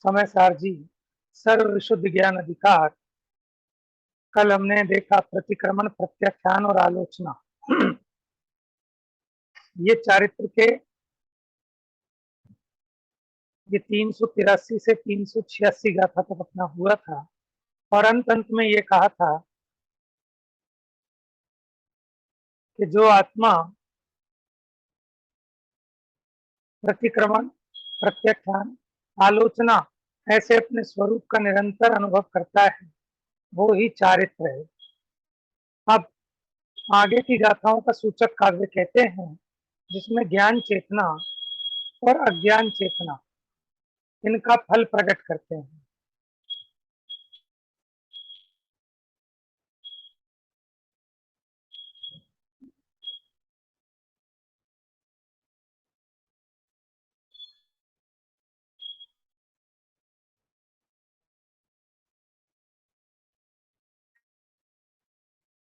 समय सार जी, सर्व विशुद्ध ज्ञान अधिकार। कल हमने देखा प्रतिक्रमण, प्रत्याख्यान और आलोचना। ये चारित्र के ये 383 से 386 गाथा तक अपना हुआ था और अंत अंत में ये कहा था कि जो आत्मा प्रतिक्रमण, प्रत्याख्यान, आलोचना ऐसे अपने स्वरूप का निरंतर अनुभव करता है, वो ही चारित्र है। अब आगे की गाथाओं का सूचक काव्य कहते हैं, जिसमें ज्ञान चेतना और अज्ञान चेतना इनका फल प्रकट करते हैं।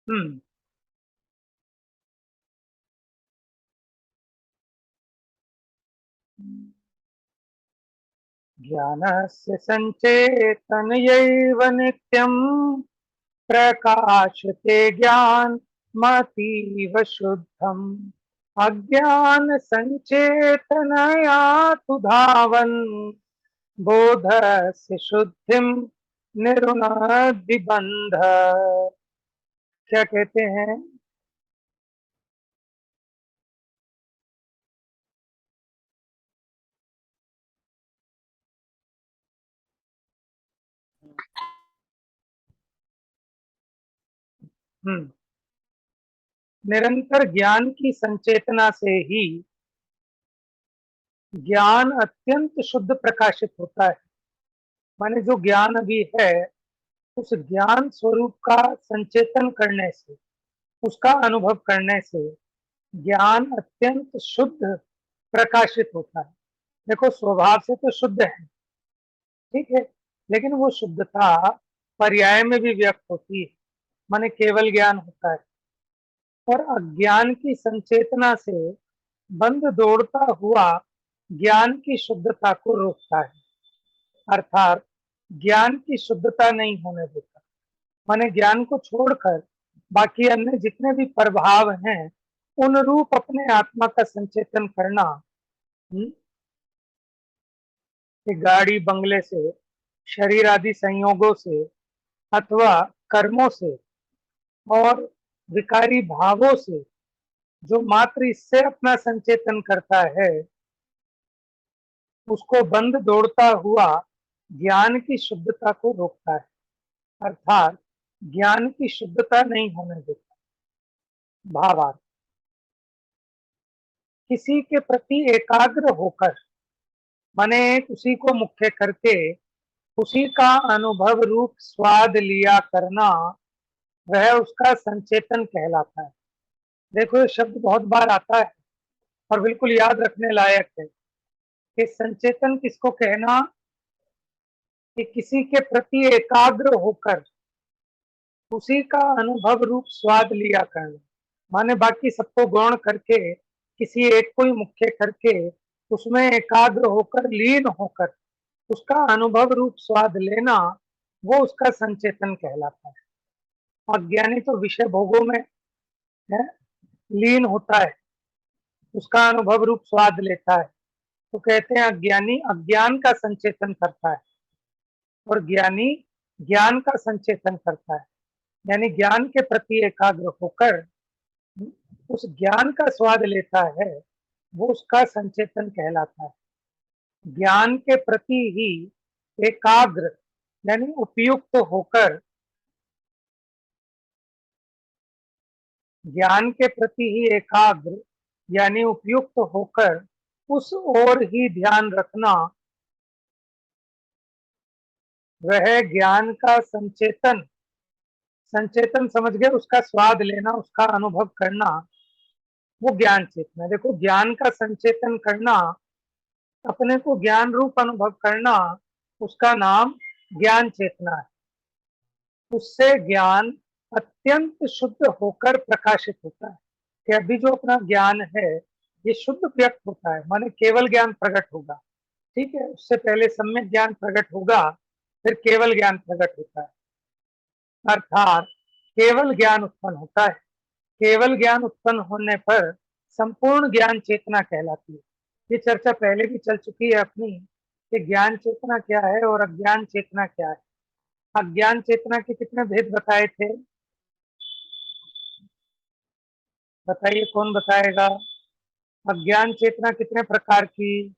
हम्म ज्ञानस्य संचेतनयैव नित्यं प्रकाशते ज्ञानमतीव शुद्धम् अज्ञान संचेतनया तु धावन् बोधस्य शुद्धिं निरुणाद्धि बंध। क्या कहते हैं? हम्म निरंतर ज्ञान की संचेतना से ही ज्ञान अत्यंत शुद्ध प्रकाशित होता है। माने जो ज्ञान अभी है, उस ज्ञान स्वरूप का संचेतन करने से, उसका अनुभव करने से ज्ञान अत्यंत शुद्ध प्रकाशित होता है। देखो, स्वभाव से तो शुद्ध है, ठीक है, लेकिन वो शुद्धता पर्याय में भी व्यक्त होती है, माने केवल ज्ञान होता है। और अज्ञान की संचेतना से बंध दौड़ता हुआ ज्ञान की शुद्धता को रोकता है, अर्थात ज्ञान की शुद्धता नहीं होने देता। माने ज्ञान को छोड़कर बाकी अन्य जितने भी प्रभाव हैं, उन रूप अपने आत्मा का संचेतन करना, कि गाड़ी बंगले से, शरीर आदि संयोगों से अथवा कर्मों से और विकारी भावों से जो मात्र इससे अपना संचेतन करता है, उसको बंद दौड़ता हुआ ज्ञान की शुद्धता को रोकता है, अर्थात ज्ञान की शुद्धता नहीं होने देता। भावार्थ, किसी के प्रति एकाग्र होकर, माने उसी को मुख्य करके उसी का अनुभव रूप स्वाद लिया करना, वह उसका संचेतन कहलाता है। देखो, ये शब्द बहुत बार आता है और बिल्कुल याद रखने लायक है कि संचेतन किसको कहना, कि किसी के प्रति एकाग्र होकर उसी का अनुभव रूप स्वाद लिया करना। माने बाकी सबको गौण करके किसी एक को ही मुख्य करके उसमें एकाग्र होकर, लीन होकर उसका अनुभव रूप स्वाद लेना, वो उसका संचेतन कहलाता है। अज्ञानी तो विषय भोगों में है, लीन होता है, उसका अनुभव रूप स्वाद लेता है। तो कहते हैं अज्ञानी अज्ञान का संचेतन करता है और ज्ञानी ज्ञान का संचेतन करता है। यानी ज्ञान के प्रति एकाग्र होकर उस ज्ञान का स्वाद लेता है, वो उसका संचेतन कहलाता है। ज्ञान के प्रति ही एकाग्र यानी उपयुक्त होकर, ज्ञान के प्रति ही एकाग्र यानी उपयुक्त होकर उस ओर ही ध्यान रखना, वह ज्ञान का संचेतन, संचेतन समझ गए, उसका स्वाद लेना, उसका अनुभव करना, वो ज्ञान चेतना। देखो, ज्ञान का संचेतन करना, अपने को ज्ञान रूप अनुभव करना, उसका नाम ज्ञान चेतना है। उससे ज्ञान अत्यंत शुद्ध होकर प्रकाशित होता है, कि अभी जो अपना ज्ञान है ये शुद्ध व्यक्त होता है, माने केवल ज्ञान प्रकट होगा। ठीक है, उससे पहले सम्यक ज्ञान प्रकट होगा, फिर केवल ज्ञान प्रकट होता है, अर्थात केवल ज्ञान उत्पन्न होता है। केवल ज्ञान उत्पन्न होने पर संपूर्ण ज्ञान चेतना कहलाती है। ये चर्चा पहले भी चल चुकी है अपनी कि ज्ञान चेतना क्या है और अज्ञान चेतना क्या है। अज्ञान चेतना के कितने भेद बताए थे, बताइए कौन बताएगा। अज्ञान चेतना कितने प्रकार की,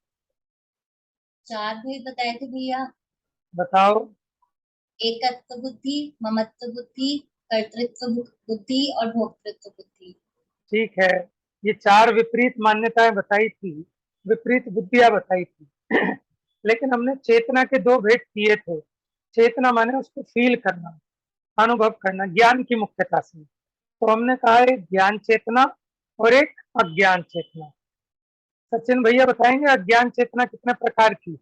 4 भेद बताए थे भैया। बताओ। एकत्व बुद्धि, ममत्व बुद्धि, कर्तृत्व बुद्धि और भोक्तृत्व बुद्धि। ठीक है, ये 4 विपरीत मान्यताएं बताई थी, विपरीत बुद्धियां बताई थी। लेकिन हमने चेतना के 2 भेद किए थे। चेतना माने उसको फील करना, अनुभव करना, ज्ञान की मुख्यता से। तो हमने कहा एक ज्ञान चेतना और एक अज्ञान चेतना। सचिन भैया बताएंगे अज्ञान चेतना कितने प्रकार की।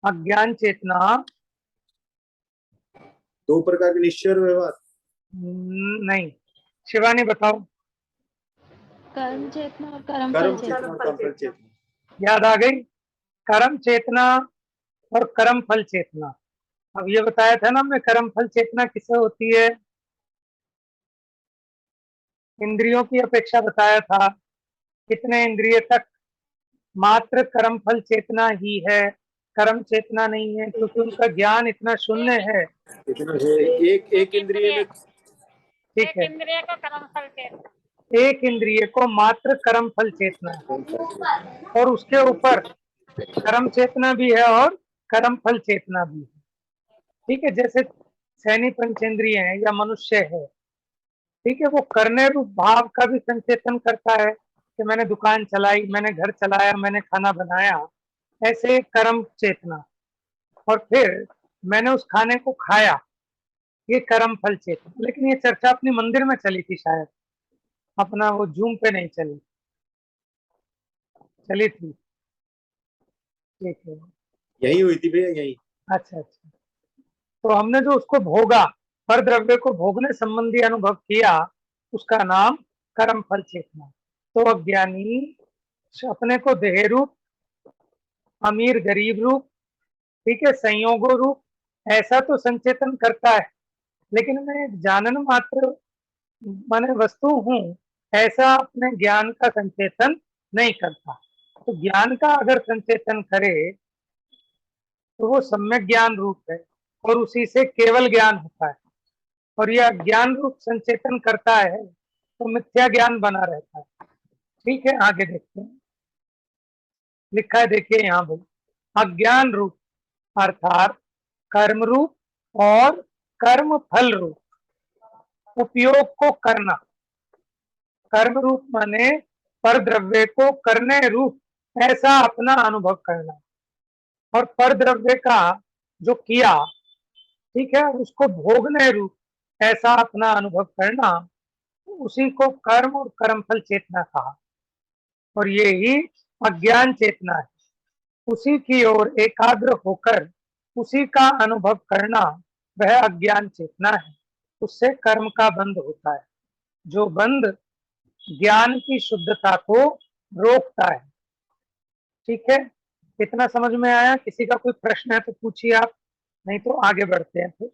अज्ञान चेतना 2 प्रकार के निश्चय और व्यवहार। नहीं, शिवानी बताओ। कर्म चेतना और कर्म कर्म फल चेतना और कर्म फल चेतना। याद आ गई, कर्म चेतना और कर्म फल चेतना। अब ये बताया था ना हमने, कर्म फल चेतना किससे होती है, इंद्रियों की अपेक्षा बताया था। कितने इंद्रिय तक, मात्र कर्म फल चेतना ही है, कर्म चेतना नहीं है, क्योंकि उनका ज्ञान इतना शून्य है। इतना है, एक इंद्रिय में। ठीक है, इंद्रिय का कर्म फल चेतना, एक इंद्रिय को मात्र कर्म फल चेतना है, और उसके ऊपर कर्म चेतना भी है और कर्म फल चेतना भी है। ठीक है, जैसे सैनी पंचेंद्रिय है या मनुष्य है, ठीक है, वो करने रूप भाव का भी संचेतन करता है कि मैंने दुकान चलाई, मैंने घर चलाया, मैंने खाना बनाया, ऐसे कर्म चेतना। और फिर मैंने उस खाने को खाया, ये कर्म फल चेतना। लेकिन ये चर्चा अपनी मंदिर में चली थी शायद, अपना वो जूम पे नहीं चली, चली थी। ठीक है, यही हुई थी भैया, यही। अच्छा अच्छा। तो हमने जो उसको भोगा, पर द्रव्य को भोगने संबंधी अनुभव किया, उसका नाम कर्म फल चेतना। तो अज्ञानी अपने को देह रूप, अमीर गरीब रूप, ठीक है, संयोगो रूप ऐसा तो संचेतन करता है, लेकिन मैं एक जानन मात्र माने वस्तु हूँ, ऐसा अपने ज्ञान का संचेतन नहीं करता। तो ज्ञान का अगर संचेतन करे तो वो सम्यक ज्ञान रूप है, और उसी से केवल ज्ञान होता है। और यह ज्ञान रूप संचेतन करता है तो मिथ्या ज्ञान बना रहता है। ठीक है, आगे देखते हैं, लिखा है देखिए यहाँ भाई, अज्ञान रूप अर्थात कर्म रूप और कर्म फल रूप उपयोग को करना। कर्म रूप माने पर द्रव्य को करने रूप ऐसा अपना अनुभव करना, और पर द्रव्य का जो किया, ठीक है, उसको भोगने रूप ऐसा अपना अनुभव करना, उसी को कर्म और कर्मफल चेतना कहा। और ये ही अज्ञान चेतना है। उसी की ओर एकाग्र होकर उसी का अनुभव करना, वह अज्ञान चेतना है। उससे कर्म का बंध होता है, जो बंध ज्ञान की शुद्धता को रोकता है। ठीक है, इतना समझ में आया? किसी का कोई प्रश्न है तो पूछिए आप, नहीं तो आगे बढ़ते हैं फिर।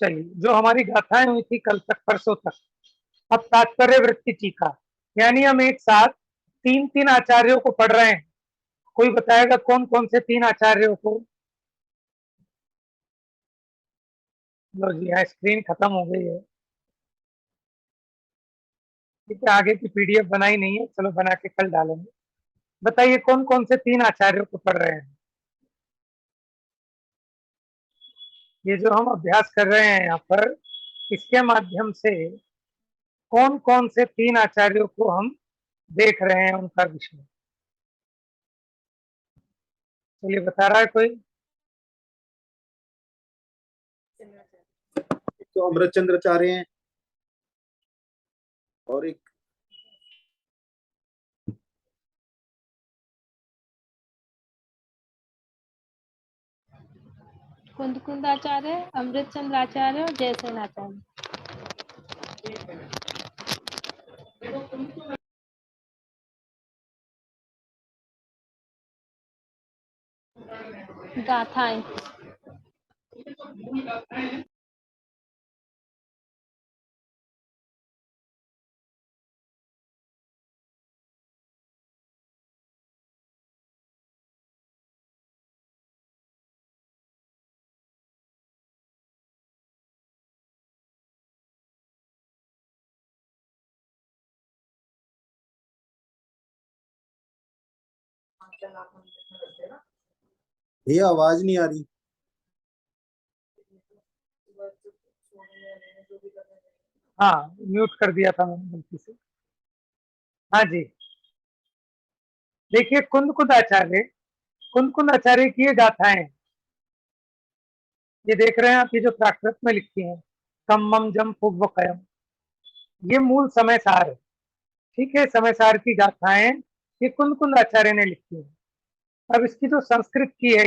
चलिए, जो हमारी गाथाएं हुई थी कल तक, परसों तक, अब तात्पर्य वृत्ति टीका, यानी हम एक साथ 3-3 आचार्यों को पढ़ रहे हैं। कोई बताएगा कौन कौन से 3 आचार्यों को? लो जी, यहाँ स्क्रीन खत्म हो गई है। ठीक है, आगे की पीडीएफ बनाई नहीं है, चलो बना के कल डालेंगे। बताइए कौन कौन से 3 आचार्यों को पढ़ रहे हैं? ये जो हम अभ्यास कर रहे हैं यहाँ पर, इसके माध्यम से कौन कौन से 3 आचार्यों को हम देख रहे हैं, उनका विषय। चलिए, बता रहा है कोई? तो अमृत चंद्राचार्य हैं, और एक कुंद कुंद आचार्य, अमृत चंद्र आचार्य और जयसेन आचार्य। गाथाएं। भैया आवाज नहीं आ रही। हाँ, म्यूट कर दिया था मैंने गलती से। हाँ जी, देखिए कुंद कुंद आचार्य की ये गाथाएं, ये देख रहे हैं आप, ये जो प्राकृत में लिखी हैं, कम्मम जम पुव्व कयम, ये मूल समय सार है। ठीक है, समय सार की गाथाएं ये कुंद आचार्य ने लिखी है। अब इसकी जो संस्कृत की है,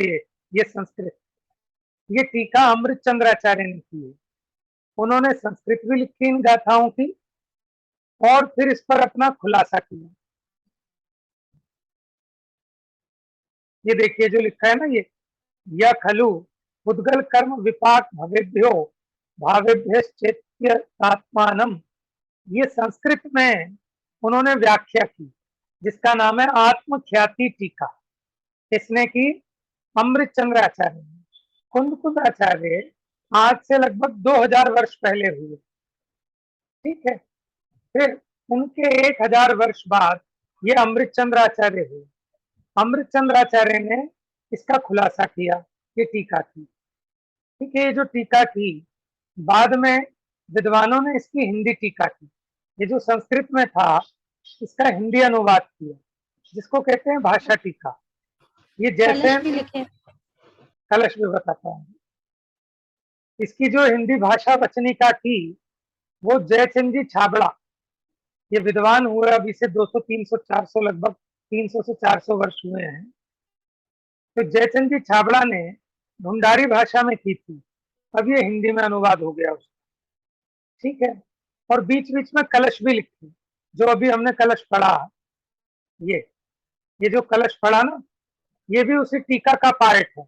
ये संस्कृत, ये टीका अमृत चंद्र आचार्य ने की है। उन्होंने संस्कृत भी लिखी इन गाथाओं की और फिर इस पर अपना खुलासा किया। ये देखिए जो लिखा है ना, ये या खलु उद्गल कर्म विपाक भवेभ्यो भावेभ्यश्चेत्य आत्मानम, ये संस्कृत में उन्होंने व्याख्या की, जिसका नाम है आत्मख्याति टीका। किसने की? अमृत चंद्र आचार्य ने। कुंद आचार्य आज से लगभग 2000 वर्ष पहले हुए। ठीक है, फिर उनके 1000 वर्ष बाद ये अमृत चंद्र आचार्य हुए। अमृत चंद्र आचार्य ने इसका खुलासा किया, ये टीका की। ठीक है, ये जो टीका की, बाद में विद्वानों ने इसकी हिंदी टीका की। ये जो संस्कृत में था, इसका हिंदी अनुवाद किया, जिसको कहते हैं भाषा टीका। ये जैसे कलश भी लिखे। कलश भी बताता हूँ। इसकी जो हिंदी भाषा वचनिका की, वो जयचंद जी छाबड़ा, ये विद्वान हुए अभी से 200 300 400 लगभग 300 से 400 वर्ष हुए हैं। तो जयचंद जी छाबड़ा ने ढूंढारी भाषा में की थी, अब ये हिंदी में अनुवाद हो गया उसका। ठीक है, और बीच बीच में कलश भी लिखे, जो अभी हमने कलश पढ़ा, ये जो कलश पढ़ा ना, ये भी उसी टीका का पार्ट है,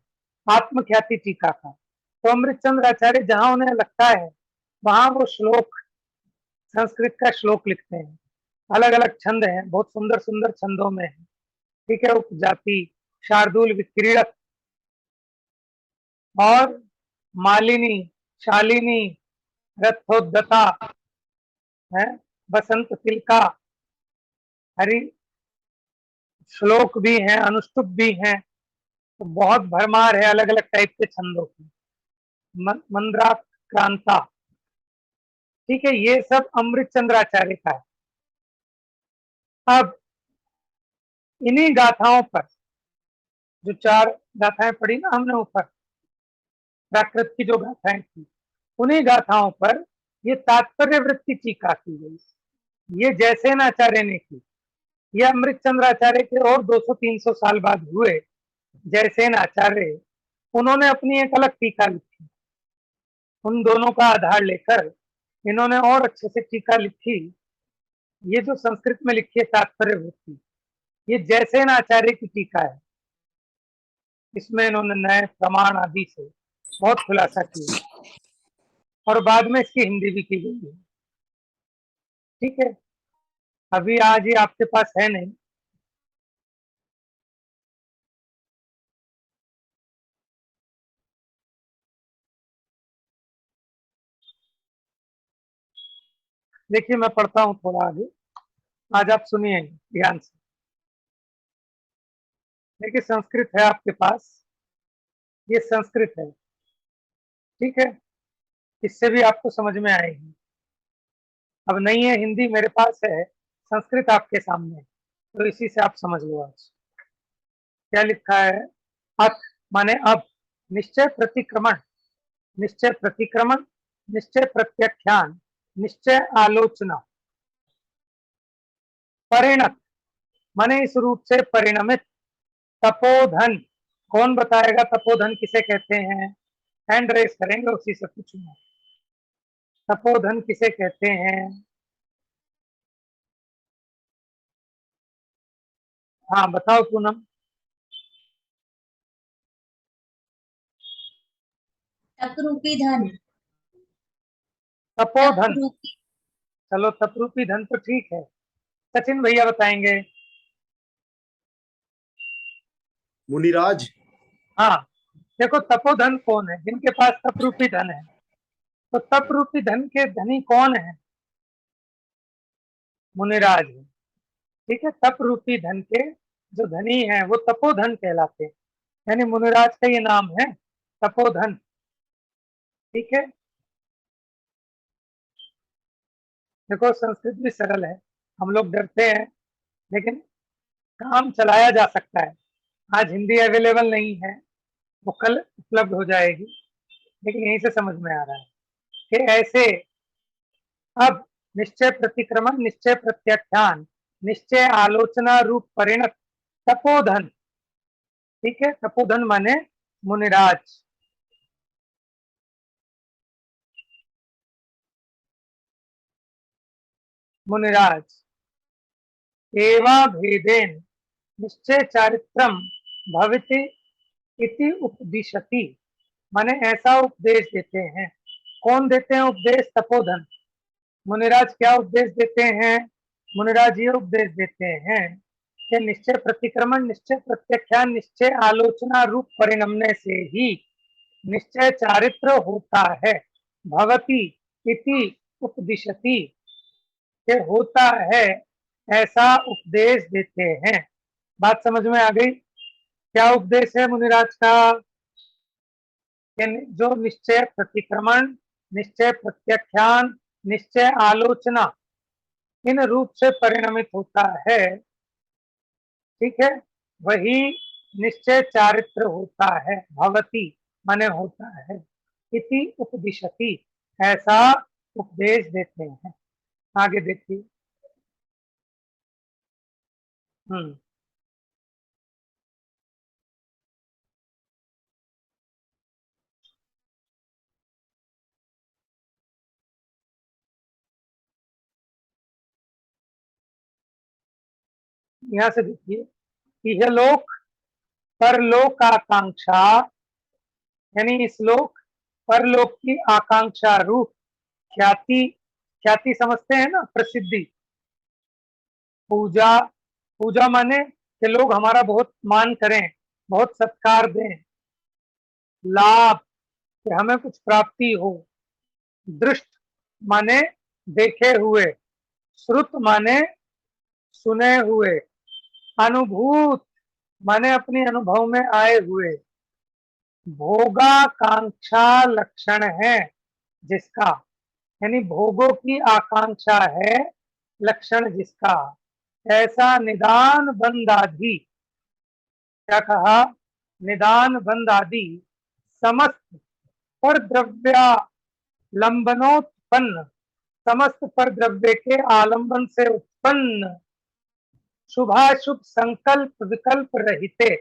आत्मख्याति टीका का। तो अमृत चंद्र आचार्य जहां उन्हें लगता है, वहां वो श्लोक, संस्कृत का श्लोक लिखते हैं। अलग अलग छंद हैं, बहुत सुंदर सुंदर छंदों में है। ठीक है, उपजाति, शार्दूल, विक्रीड़क और मालिनी, शालिनी, रथोद्धता है, बसंत तिलका, हरि श्लोक भी हैं, अनुष्टुप भी हैं। तो बहुत भरमार है अलग अलग टाइप के छंदों की। मंद्राक्रांता, ठीक है, ये सब अमृत चंद्र आचार्य का है। अब इन्हीं गाथाओं पर, जो 4 गाथाएं पढ़ी ना हमने ऊपर, प्राकृत की जो गाथाएं थी, उन्हीं गाथाओं पर ये तात्पर्य वृत्ति टीका की गई। ये जयसेन आचार्य ने की। ये अमृत चंद्र आचार्य के और 200-300 साल बाद हुए जयसेन आचार्य, उन्होंने अपनी एक अलग टीका लिखी। उन दोनों का आधार लेकर इन्होंने और अच्छे से टीका लिखी। ये जो संस्कृत में लिखी है तात्पर्य वृत्ति, ये जयसेन आचार्य की टीका है। इसमें इन्होंने नए प्रमाण आदि से बहुत खुलासा किया और बाद में इसकी हिंदी भी की गई है। ठीक है, अभी आज ये आपके पास है नहीं। देखिए मैं पढ़ता हूँ थोड़ा आगे, आज आप सुनिए ध्यान से। देखिए संस्कृत है आपके पास, ये संस्कृत है। ठीक है, इससे भी आपको समझ में आएगी। अब नहीं है हिंदी मेरे पास है, संस्कृत आपके सामने है, तो इसी से आप समझ लो। आज क्या लिखा है? अथ माने अब, निश्चय प्रतिक्रमण, निश्चय प्रतिक्रमण, निश्चय प्रत्याख्यान, निश्चय आलोचना, परिणत माने इस रूप से परिणमित, तपोधन, कौन बताएगा तपोधन किसे कहते हैं? हैंड रेस करेंगे, उसी से पूछूंगा। तपोधन किसे कहते हैं? हाँ बताओ पूनम। तप रूपी धन। तप तपोधन। रूपी चलो तपरूपी धन तो ठीक है, सचिन भैया बताएंगे। मुनिराज। हाँ देखो, तपोधन कौन है? जिनके पास तपरूपी धन है। तो तपरूपी धन के धनी कौन है? मुनिराज है। ठीक है, तपरूपी धन के जो धनी है वो तपोधन कहलाते हैं, यानी मुनिराज का ये नाम है तपोधन। ठीक है, देखो संस्कृत भी सरल है, हम लोग डरते हैं लेकिन काम चलाया जा सकता है। आज हिंदी अवेलेबल नहीं है, वो कल उपलब्ध हो जाएगी, लेकिन यहीं से समझ में आ रहा है कि ऐसे अब निश्चय प्रतिक्रमण, निश्चय प्रत्याख्यान, निश्चय आलोचना रूप परिणत तपोधन। ठीक है, तपोधन माने मुनिराज। मुनिराज एवा भेदेन निश्चय चारित्रम भविति इति उपदिशति, माने ऐसा उपदेश देते हैं। कौन देते हैं उपदेश? तपोधन। मुनिराज क्या उपदेश देते हैं? मुनिराज ये उपदेश देते हैं कि निश्चय प्रतिक्रमण, निश्चय प्रत्याख्यान, निश्चय आलोचना रूप परिणमने से ही निश्चय चारित्र होता है। भवति इति उपदिशति, के होता है ऐसा उपदेश देते हैं। बात समझ में आ गई? क्या उपदेश है मुनिराज का? जो निश्चय प्रतिक्रमण, निश्चय प्रत्याख्यान, निश्चय आलोचना इन रूप से परिणमित होता है, ठीक है, वही निश्चय चारित्र होता है। भवति माने होता है, इति उपदिशति ऐसा उपदेश देते हैं। आगे देखिए। यहाँ से देखिए, इहलोक परलोक आकांक्षा, यानी इस लोक परलोक की आकांक्षा रूप ख्याति, ख्याति समझते हैं ना, प्रसिद्धि। पूजा, पूजा माने कि लोग हमारा बहुत मान करें, बहुत सत्कार दें। लाभ, कि हमें कुछ प्राप्ति हो। दृष्ट माने देखे हुए। श्रुत माने सुने हुए। अनुभूत माने अपने अनुभव में आए हुए। भोगाकांक्षा लक्षण है जिसका, यानी भोगों की आकांक्षा है लक्षण जिसका। ऐसा निदान बंद आदि, क्या कहा? निदान बंद आदि समस्त पर द्रव्यालंबनोत्पन्न, समस्त पर द्रव्य के आलंबन से उत्पन्न शुभाशुभ संकल्प विकल्प रहते,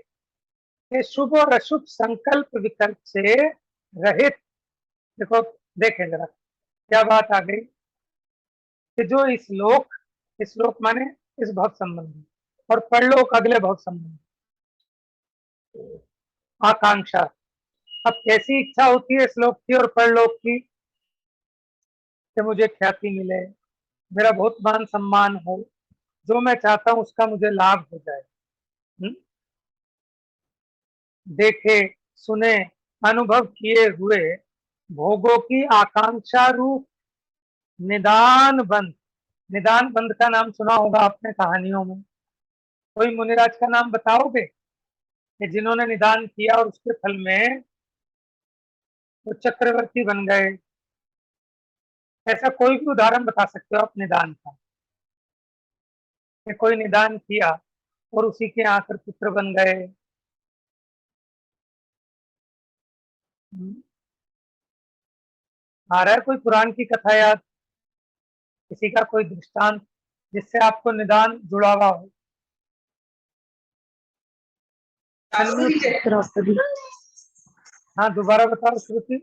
ये शुभ और अशुभ संकल्प विकल्प से रहित। देखो देखें जरा क्या बात आ गई कि जो इस लोक माने इस भव संबंधी, और परलोक अगले भव संबंधी आकांक्षा। अब कैसी इच्छा होती है श्लोक की और परलोक की? कि मुझे ख्याति मिले, मेरा बहुत मान सम्मान हो, जो मैं चाहता हूं उसका मुझे लाभ हो जाए। देखे सुने अनुभव किए हुए भोगों की आकांक्षा रूप निदान बंध। निदान बंध का नाम सुना होगा आपने कहानियों में। कोई मुनिराज का नाम बताओगे कि जिन्होंने निदान किया और उसके फल में वो चक्रवर्ती बन गए? ऐसा कोई भी उदाहरण बता सकते हो आप निदान का, कि कोई निदान किया और उसी के आकर पुत्र बन गए? आ रहा है कोई पुराण की कथा याद? किसी का कोई दृष्टांत जिससे आपको निदान जुड़ा हुआ हो? द्रौपदी। हाँ, दोबारा बताओ श्रुति।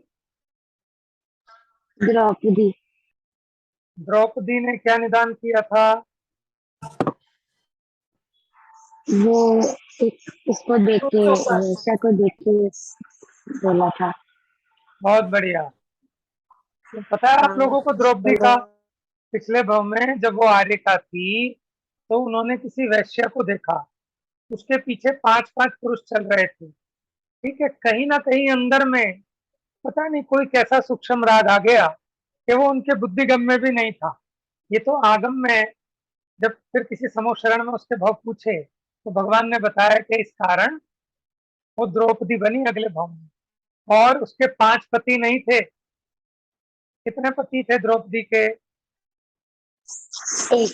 द्रौपदी। द्रौपदी ने क्या निदान किया था? वो एक उसको देख के, वेश्या को देख के बोला था। बहुत बढ़िया। तो पता है आप लोगों को द्रौपदी का पिछले भाव में जब वो आर्यका थी तो उन्होंने किसी वैश्य को देखा, उसके पीछे 5-5 पुरुष चल रहे थे। ठीक है, कहीं ना कहीं अंदर में पता नहीं कोई कैसा सूक्ष्म राग आ गया कि वो उनके बुद्धिगम में भी नहीं था। ये तो आगम में जब फिर किसी समोशरण में उसके भाव पूछे तो भगवान ने बताया कि इस कारण वो द्रौपदी बनी अगले भाव में। और उसके 5 पति नहीं थे। कितने पति थे द्रौपदी के? एक।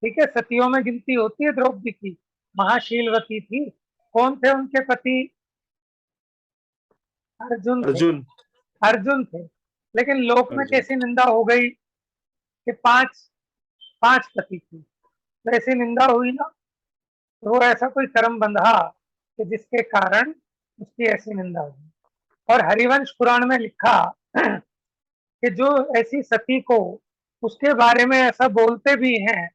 ठीक है, सतियों में गिनती होती है द्रौपदी की, महाशीलवती थी। कौन थे उनके पति? अर्जुन थे। अर्जुन। अर्जुन थे। लेकिन लोक में अर्जुन। कैसी निंदा हो गई कि 5 पति थी, तो ऐसी निंदा हुई ना। तो वो ऐसा कोई कर्म बंधा कि जिसके कारण उसकी ऐसी निंदा हुई। और हरिवंश पुराण में लिखा कि जो ऐसी सती को उसके बारे में ऐसा बोलते भी हैं,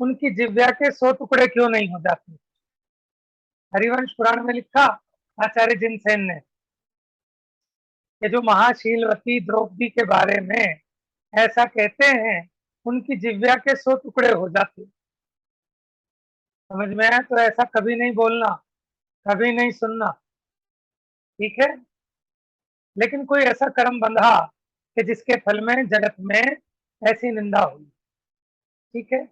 उनकी जिव्या के 100 टुकड़े क्यों नहीं हो जाते? हरिवंश पुराण में लिखा आचार्य जिनसेन ने कि जो महाशीलवती द्रौपदी के बारे में ऐसा कहते हैं, उनकी जिव्या के 100 टुकड़े हो जाते। समझ में आया? तो ऐसा कभी नहीं बोलना, कभी नहीं सुनना। ठीक है, लेकिन कोई ऐसा कर्म बंधा कि जिसके फल में जगत में ऐसी निंदा हुई। ठीक है,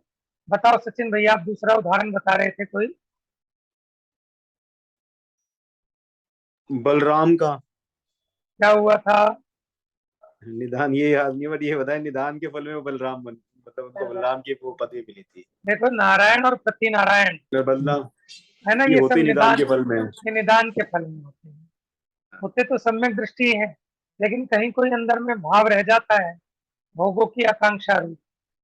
बताओ सचिन भैया, आप दूसरा उदाहरण बता रहे थे कोई। बलराम का क्या हुआ था? निदान ये याद नहीं, बट ये बताया निदान के फल में वो बलराम बन, मतलब उनको बलराम की वो पदवी मिली थी। देखो, नारायण और प्रति नारायण बलराम है ना, ये ये होते सब निदान के फल में। ये निदान के फल में होते हैं। होते तो सम्यक दृष्टि है, लेकिन कहीं कोई अंदर में भाव रह जाता है भोगों की आकांक्षा रूप,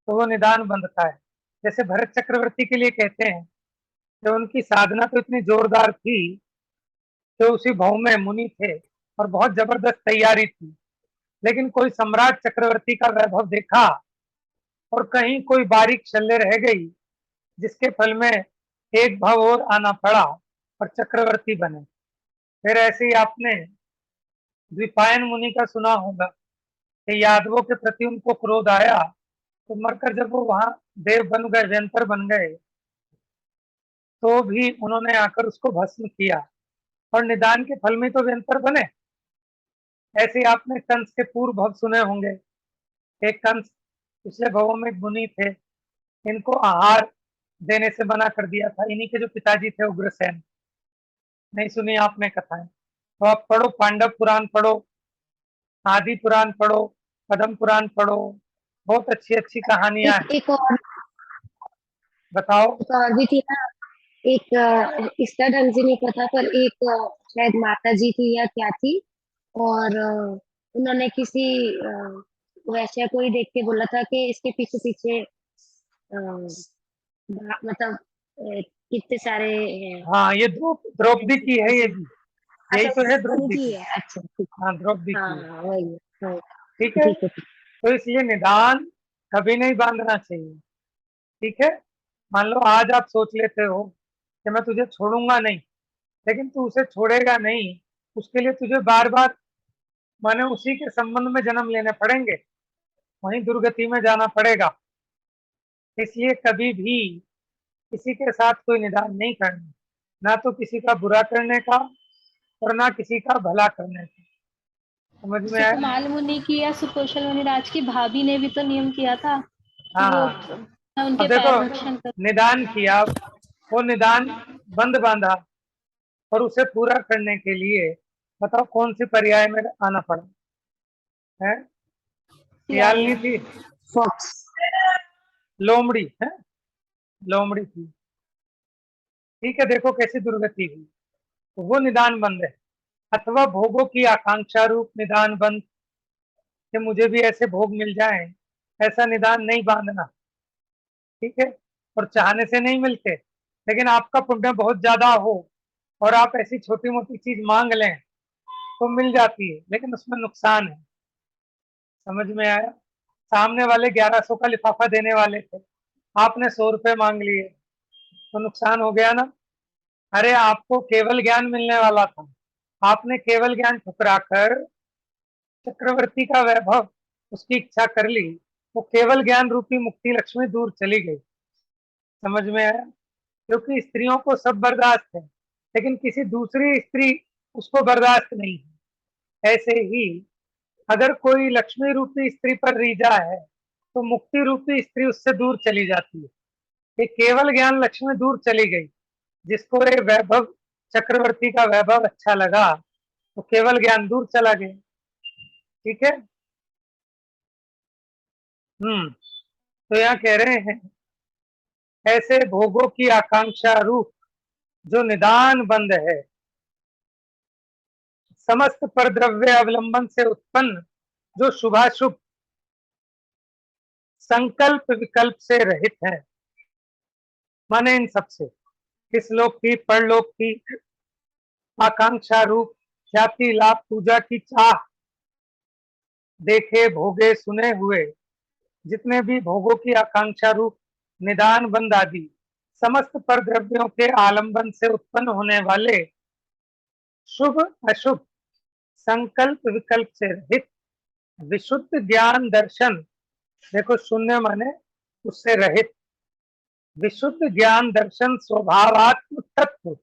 तो वो निदान बंधता है। जैसे भरत चक्रवर्ती के लिए कहते हैं कि उनकी साधना तो इतनी जोरदार थी कि उसी भाव में मुनि थे और बहुत जबरदस्त तैयारी थी, लेकिन कोई सम्राट चक्रवर्ती का वैभव देखा और कहीं कोई बारीक छल्ले रह गई, जिसके फल में एक भाव और आना पड़ा और चक्रवर्ती बने। फिर ऐसे ही आपने द्विपायन मुनि का सुना होगा कि यादवों के प्रति उनको क्रोध आया, तो मरकर जब वो वहां देव बन गए, व्यंतर बन गए, तो भी उन्होंने आकर उसको भस्म किया और निदान के फल में तो व्यंतर बने। ऐसे ही आपने कंस के पूर्व भव सुने होंगे। एक कंस पिछले भवों में मुनि थे, इनको आहार देने से मना कर दिया था। इन्हीं के जो पिताजी थे उग्रसेन। नहीं सुनी आपने कथाएं? तो आप पढ़ो, पांडव पुराण पढ़ो, आदि पुराण पढ़ो, पद्म पुराण पढ़ो, बहुत अच्छी अच्छी कहानियां हैं। एक और बताओ। भी थी ना। एक इसका ढंग से नहीं पता, पर एक शायद माता जी थी या क्या थी, और उन्होंने किसी वैश्या को ही देख के बोला था कि इसके पीछे पीछे मतलब कितने सारे हैं। हाँ, ये द्रौपदी की है, ये भी यही अच्छा, तो है द्रौपदी उनकी की। है। अच्छा, ठीक। हाँ, द्रौपदी हाँ की है। हाँ, वही है, हाँ, ठीक है, ठीक है, ठीक। तो इसलिए निदान कभी नहीं बांधना चाहिए। ठीक है, मान लो आज आप सोच लेते हो कि मैं तुझे छोड़ूंगा नहीं, लेकिन तू उसे छोड़ेगा नहीं, उसके लिए तुझे बार बार माने उसी के संबंध में जन्म लेने पड़ेंगे, वहीं दुर्गति में जाना पड़ेगा। इसलिए कभी भी किसी के साथ कोई निदान नहीं करना, ना तो किसी का बुरा करने का और ना किसी का भला करने का। समझ में आया? सुकुमाल मुनि की या सुकौशल मुनि राज की भाभी ने भी तो नियम किया था कि वो हाँ, उनके अब देखो, पैर रक्षण कर। निदान किया, वो निदान बंद बांधा और उसे पूरा करने के लिए बताओ कौन सी पर्याय में आना पड़ा है? सियालनी थी? फॉक्स। लोमड़ी है? लोमड़ी थी। ठीक है, देखो कैसी दुर्गति हुई। तो वो निदान बंद है। अथवा भोगों की आकांक्षा रूप निदान बंद, कि मुझे भी ऐसे भोग मिल जाएं, ऐसा निदान नहीं बांधना। ठीक है, और चाहने से नहीं मिलते, लेकिन आपका पुण्य बहुत ज्यादा हो और आप ऐसी छोटी मोटी चीज मांग लें तो मिल जाती है, लेकिन उसमें नुकसान है। समझ में आया? सामने वाले 1100 का लिफाफा देने वाले थे, आपने 100 रुपए मांग लिए, तो नुकसान हो गया ना। अरे आपको केवल ज्ञान मिलने वाला था, आपने केवल ज्ञान ठुकरा कर चक्रवर्ती का वैभव, उसकी इच्छा कर ली, वो केवल ज्ञान रूपी मुक्ति लक्ष्मी दूर चली गई। समझ में आया? क्योंकि स्त्रियों को सब बर्दाश्त है, लेकिन किसी दूसरी स्त्री उसको बर्दाश्त नहीं है। ऐसे ही अगर कोई लक्ष्मी रूपी स्त्री पर रीझा है, तो मुक्ति रूपी स्त्री उससे दूर चली जाती है। ये केवल ज्ञान लक्ष्मी दूर चली गई, जिसको ये वैभव, चक्रवर्ती का वैभव अच्छा लगा, तो केवल ज्ञान दूर चला गया। ठीक है। तो यहाँ कह रहे हैं, ऐसे भोगों की आकांक्षा रूप जो निदान बंद है, समस्त परद्रव्य अवलंबन से उत्पन्न जो शुभाशुभ संकल्प विकल्प से रहित है, माने इन सबसे, किस लोक की, परलोक की आकांक्षा रूप ख्याति लाभ पूजा की चाह, देखे भोगे सुने हुए जितने भी भोगों की आकांक्षा रूप निदान बंद आदि समस्त परद्रव्यों के आलंबन से उत्पन्न होने वाले शुभ अशुभ संकल्प विकल्प से रहित विशुद्ध ज्ञान दर्शन, देखो शून्य माने उससे रहित, विशुद्ध ज्ञान दर्शन स्वभावात्म तत्व,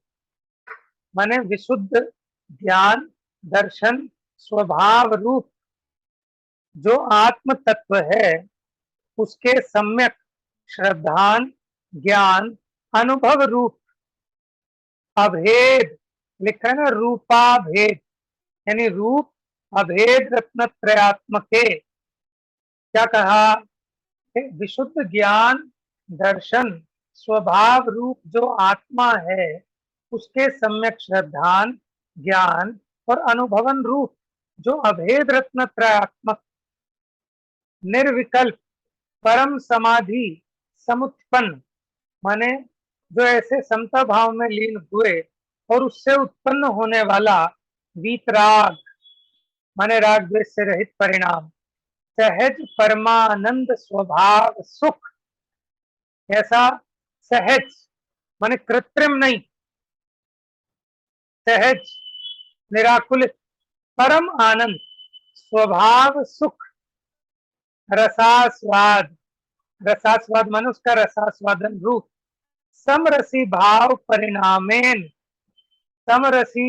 माने विशुद्ध ज्ञान दर्शन स्वभाव रूप जो आत्म तत्व है, उसके सम्यक श्रद्धान ज्ञान अनुभव रूप अभेद, लिखा है ना रूपाभेद, यानी रूप अभेद रत्न त्रयात्मक के, क्या कहा? विशुद्ध ज्ञान दर्शन स्वभाव रूप जो आत्मा है, उसके सम्यक श्रद्धान ज्ञान और अनुभवन रूप जो अभेद रत्न त्रयात्मक निर्विकल्प परम समाधि समुत्पन्न, माने जो ऐसे समता भाव में लीन हुए और उससे उत्पन्न होने वाला वीतराग, माने राग द्वेष से रहित परिणाम, सहज परमानंद स्वभाव सुख, ऐसा सहज माने कृत्रिम नहीं, सहज निराकुलित परम आनंद स्वभाव सुख रसास्वाद, रसास्वाद माने उसका रसास्वादन रूप समरसी भाव परिणामेन, समरसी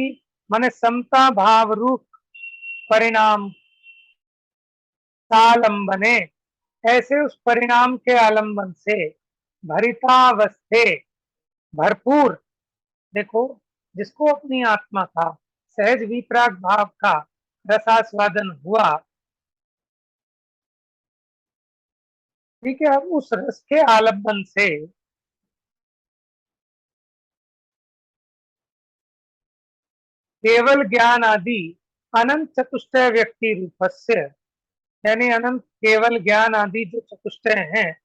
माने समता भाव रूप परिणाम सालंबने, ऐसे उस परिणाम के आलंबन से भरितावस्थे भरपूर, देखो जिसको अपनी आत्मा का सहज विपराग भाव का रसास्वादन हुआ, ठीक है, अब उस रस के आलंबन से केवल ज्ञान आदि अनंत चतुष्टय व्यक्ति रूपस्य, यानी अनंत केवल ज्ञान आदि जो चतुष्टय हैं,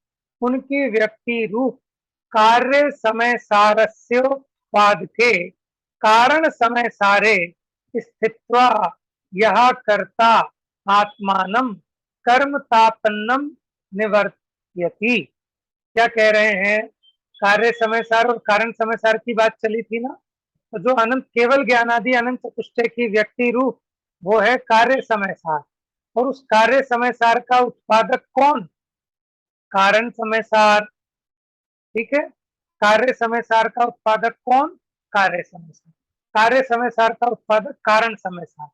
उनकी व्यक्ति रूप कार्य समय सारस्योपाद के कारण समय सारे स्थित्वा यह कर्ता आत्मानम कर्म तापन्नम निवर्त्यति। क्या कह रहे हैं? कार्य समय सार और कारण समय सार की बात चली थी ना, तो जो अनंत केवल ज्ञानादि अनंत चतुष्टय की व्यक्ति रूप, वो है कार्य समय सार, और उस कार्य समय सार का उत्पादक कौन? कारण समय सार। ठीक है, कार्य समय सार का उत्पादक कौन? कार्य समय सार। कार्य समय सार का उत्पादक कारण समय सार।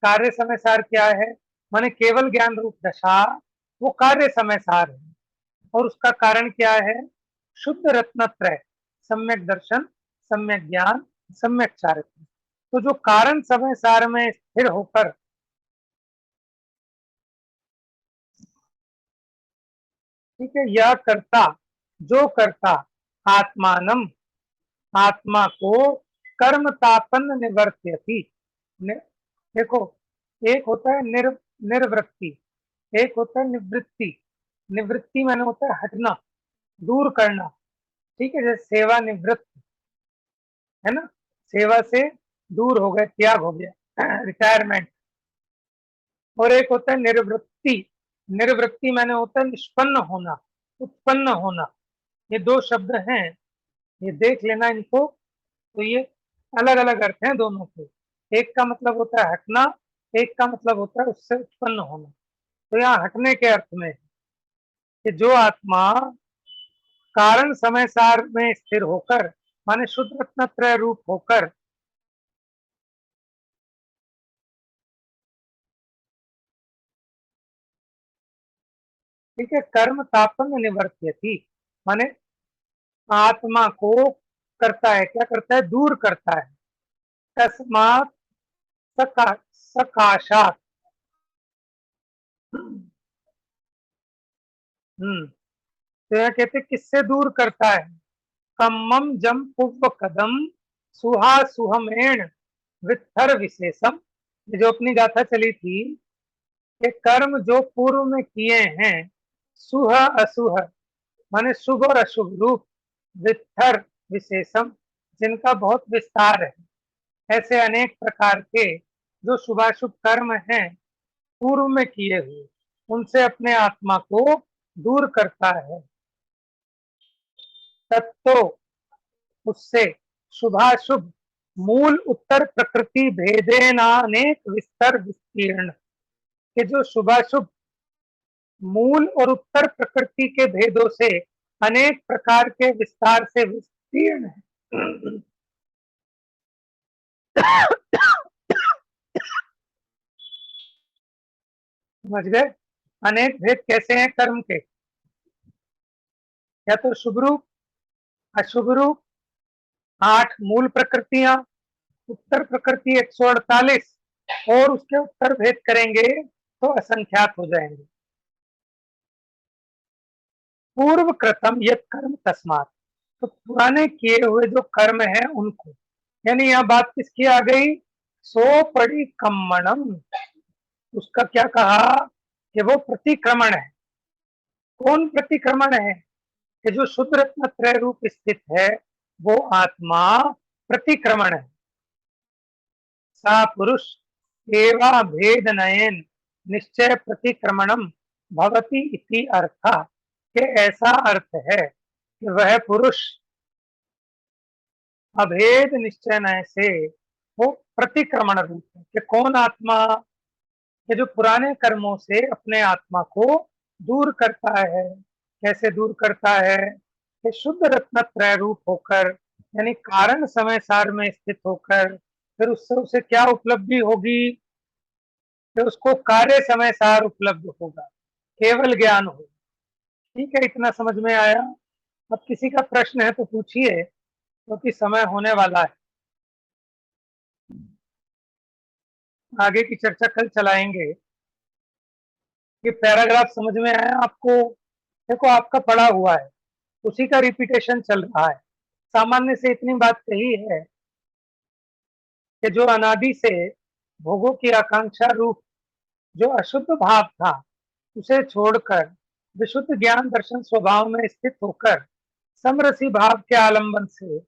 कार्य समय सार क्या है? माने केवल ज्ञान रूप दशा, वो कार्य समय सार है, और उसका कारण क्या है? शुद्ध रत्नत्रय, सम्यक दर्शन, सम्यक ज्ञान, सम्यक चारित्र्य। तो जो कारण समय सार में स्थिर होकर ठीक है, यह करता, जो करता आत्मानम, आत्मा को कर्म तापन निवर्त्यति। देखो, एक होता है निर्वृत्ति, एक होता है निवृत्ति। निवृत्ति माने होता है हटना, दूर करना। ठीक है, जैसे सेवा निवृत्त है ना, सेवा से दूर हो गए, त्याग हो गया। रिटायरमेंट, और एक होता है निर्वृत्ति। निर्वृत्ति माने होता है निष्पन्न होना, उत्पन्न होना। ये दो शब्द हैं, ये देख लेना इनको। तो ये अलग अलग अर्थ हैं दोनों के। एक का मतलब होता है हटना, एक का मतलब होता है उससे उत्पन्न होना। तो यहाँ हटने के अर्थ में है कि जो आत्मा कारण समय सार में स्थिर होकर, माने शुद्ध रत्नत्रय रूप होकर, ठीक है, कर्म तापन निवर्त्य थी, माने आत्मा को करता है, क्या करता है, दूर करता है। तस्मात् सकाशात, तो यह कहते किससे दूर करता है, कम्मम जम पूर्व कदम सुहा सुहमेण वित्थर विशेषम। ये जो अपनी गाथा चली थी कि कर्म जो पूर्व में किए हैं, सुह असुह माने शुभ और अशुभ रूप, वित्थर विशेषम जिनका बहुत विस्तार है, ऐसे अनेक प्रकार के जो शुभाशुभ कर्म हैं पूर्व में किए हुए, उनसे अपने आत्मा को दूर करता है। तत्तो उससे शुभाशुभ मूल उत्तर प्रकृति भेदेनानेक विस्तर विस्तीर्ण, के जो शुभाशुभ मूल और उत्तर प्रकृति के भेदों से अनेक प्रकार के विस्तार से विस्तीर्ण है। समझ गए? अनेक भेद कैसे हैं कर्म के, या तो शुभ रूप, अशुभ रूप, 8 मूल प्रकृतियां, उत्तर प्रकृति 148, और उसके उत्तर भेद करेंगे तो असंख्यात हो जाएंगे। पूर्व कृतम यत् कर्म तस्मात्, तो पुराने किए हुए जो कर्म है उनको, यानी यह बात किसकी आ गई, सो पड़ी कम्मणम, उसका क्या कहा कि वो प्रतिक्रमण है। कौन प्रतिक्रमण है, कि जो शुद्ध रत्न त्रय रूप स्थित है वो आत्मा प्रतिक्रमण है। सा पुरुष एवा भेद नयन निश्चय प्रतिक्रमणम भवति इति अर्थ, के ऐसा अर्थ है कि वह पुरुष अभेद निश्चय नय से वो प्रतिक्रमण रूप है। कि कौन आत्मा, कि जो पुराने कर्मों से अपने आत्मा को दूर करता है। कैसे दूर करता है, कि शुद्ध रत्न त्रय रूप होकर, यानी कारण समय सार में स्थित होकर, फिर उससे उसे क्या उपलब्धि होगी, कि उसको कार्य समय सार उपलब्ध होगा, केवल ज्ञान होगा। ठीक है, इतना समझ में आया? अब किसी का प्रश्न है तो पूछिए, क्योंकि तो समय होने वाला है। आगे की चर्चा कल चलाएंगे। ये पैराग्राफ समझ में आया आपको? देखो आपका पढ़ा हुआ है, उसी का रिपीटेशन चल रहा है। सामान्य से इतनी बात कही है कि जो अनादि से भोगों की आकांक्षा रूप जो अशुद्ध भाव था, उसे छोड़कर विशुद्ध ज्ञान दर्शन स्वभाव में स्थित होकर समरसी भाव के आलंबन से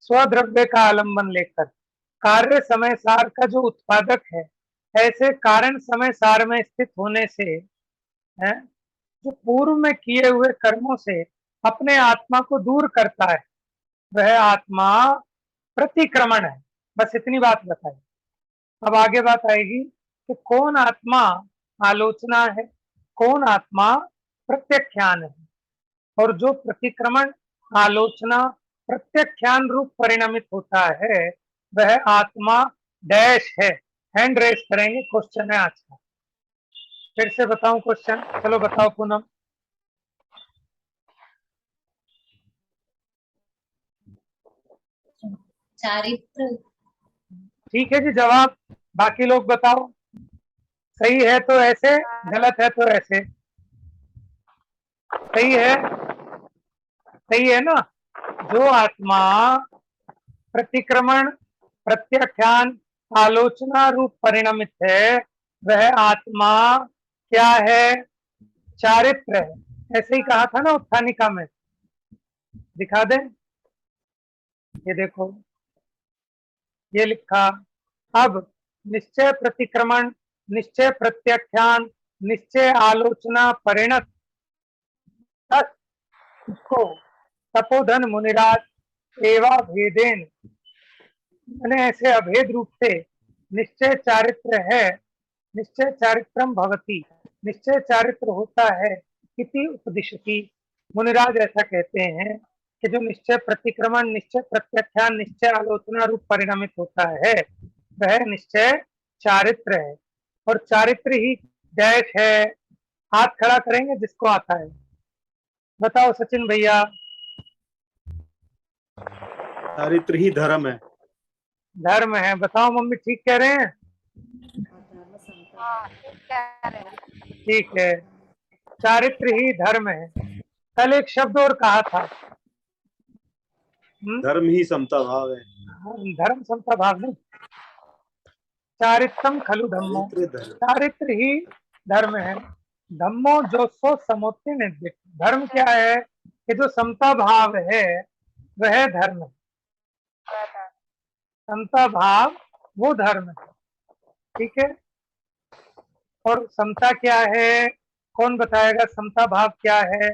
स्वद्रव्य का आलंबन लेकर कार्य समय सार का जो उत्पादक है, ऐसे कारण समय सार में स्थित होने से है, जो पूर्व में किए हुए कर्मों से अपने आत्मा को दूर करता है, वह आत्मा प्रतिक्रमण है। बस इतनी बात बताई। अब आगे बात आएगी कि कौन आत्मा आलोचना है, कौन आत्मा प्रत्याख्यान है, और जो प्रतिक्रमण आलोचना प्रत्याख्यान रूप परिणमित होता है वह आत्मा डैश है। हैंड रेस करेंगे, क्वेश्चन है आज का। फिर से बताऊं क्वेश्चन? चलो बताओ पूनम। चारित्र। ठीक है जी, जवाब। बाकी लोग बताओ, सही है तो ऐसे, गलत है तो ऐसे। सही है, सही है ना? जो आत्मा प्रतिक्रमण प्रत्याख्यान आलोचना रूप परिणमित है वह आत्मा क्या है, चारित्र है। ऐसे ही कहा था ना उत्थानिका में। दिखा दें, ये देखो ये लिखा। अब निश्चय प्रतिक्रमण, निश्चय प्रत्याख्यान, निश्चय आलोचना परिणत को तपोधन मुनिराज एवा भेदेन, मैंने ऐसे अभेद रूप से निश्चय चारित्र है, निश्चय चारित्रम भवति, निश्चय चारित्र होता है, इति उपदिशति। मुनिराज ऐसा कहते हैं कि जो निश्चय प्रतिक्रमण, निश्चय प्रत्याख्यान, निश्चय आलोचना रूप परिणमित होता है वह निश्चय चारित्र है। और चारित्र ही डैश है। हाथ खड़ा करेंगे जिसको आता है। बताओ सचिन भैया। चारित्र ही धर्म है। धर्म है। बताओ मम्मी, ठीक कह रहे हैं? ठीक है, चारित्र ही धर्म है। कल एक शब्द और कहा था, धर्म ही समता भाव है। धर्म समता भाव नहीं, चारित्रम खलु धम्मो, चारित्र ही धर्म है। धम्मो जो सो समोत्ति निर्दिष्ट, धर्म क्या है कि जो समता भाव है वह धर्म है। समता भाव वो धर्म है, ठीक है। और समता क्या है, कौन बताएगा समता भाव क्या है?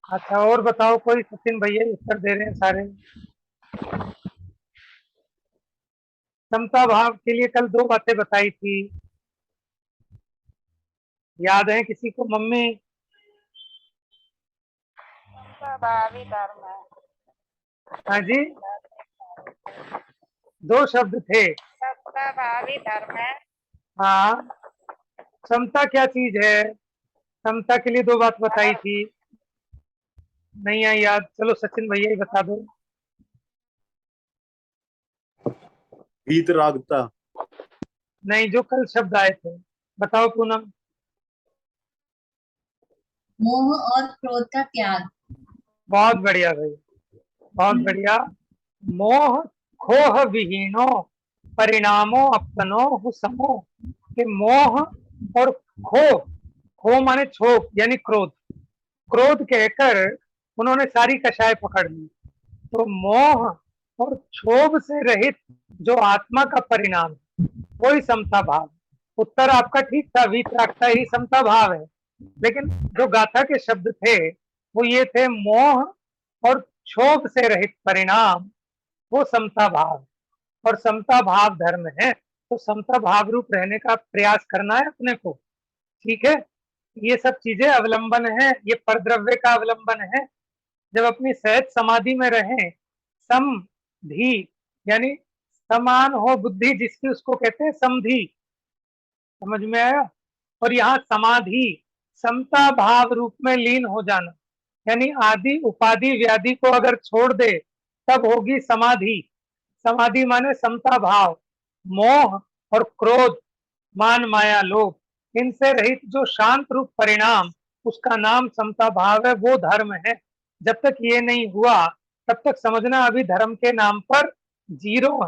अच्छा, और बताओ कोई। सचिन भैया उत्तर दे रहे हैं सारे। समता भाव के लिए कल 2 बातें बताई थी, याद है किसी को? मम्मी, भावी धर्म है। हाँ जी, 2 शब्द थे। सबका भावी धर्म है। हाँ, समता क्या चीज है? समता के लिए 2 बात बताई थी, नहीं आई याद? चलो सचिन भैया ही बता दो। वीतरागता। नहीं, जो कल शब्द आए थे। बताओ पूनम। मोह और क्रोध का त्याग। बहुत बढ़िया भाई, बहुत बढ़िया। मोह खोह विहीनो परिणामो अपनो हुसमो, कि मोह और खो माने क्षोभ यानी क्रोध, क्रोध कहकर उन्होंने सारी कषाय पकड़ ली। तो मोह और क्षोभ से रहित जो आत्मा का परिणाम है वही समता भाव। उत्तर आपका ठीक था, वीतरागता ही समता भाव है। लेकिन जो गाथा के शब्द थे वो ये थे, मोह और क्षोभ से रहित परिणाम वो समता भाव, और समता भाव धर्म है। तो समता भाव रूप रहने का प्रयास करना है अपने को, ठीक है। ये सब चीजें अवलंबन है, ये परद्रव्य का अवलंबन है। जब अपनी सहज समाधि में रहें, समधि यानी समान हो बुद्धि जिसकी, उसको कहते हैं समधि। समझ में आया? और यहाँ समाधि समता भाव रूप में लीन हो जाना, यानी आदि उपाधि व्याधि को अगर छोड़ दे तब होगी समाधि। समाधि माने समता भाव। मोह और क्रोध, मान माया लोभ, इनसे रहित जो शांत रूप परिणाम, उसका नाम समता भाव है, वो धर्म है। जब तक ये नहीं हुआ तब तक समझना अभी धर्म के नाम पर 0 है।